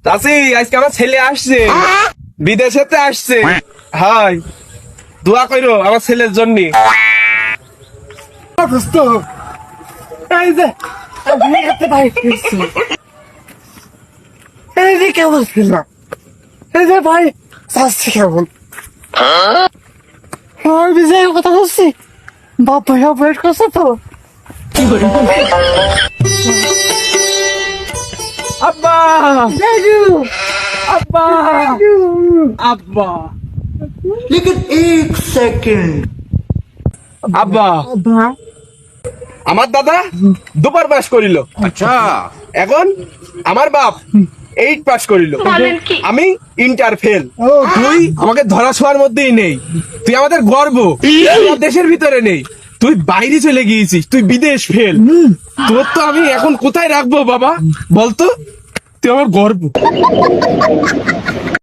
চাচি আজকে আমার ছেলে আসছে, বিদেশেতে আসছে। হাই, দোয়া করো আমার ছেলের জন্য। দোস্ত এই যে আমি এতে ভাই ফিরছি, এই যে কেমন ছিল, এই যে ভাই চাচ্ছি কেমন আমার বিজয়ের কথা বলছি। বাপ ভাইয়া ওয়েট করছে তো। আব্বা, আব্বা, আব্বা, लेकिन एक सेकंड আব্বা। আমার দাদা দুবার পাস করিল, अच्छा এখন আমার বাপ 8 পাস করিল, আমি ইন্টার ফেল। তুই আমাকে ধরা ছোঁয়ার মধ্যেই নেই, তুই আমাদের গর্ব। তুই দেশের ভিতরে নেই, তুই বাইরে চলে গিয়েছিস, তুই বিদেশ ফেল। তোর তো আমি এখন কোথায় রাখবো বাবা, বলতো? তুই আমার গর্ব।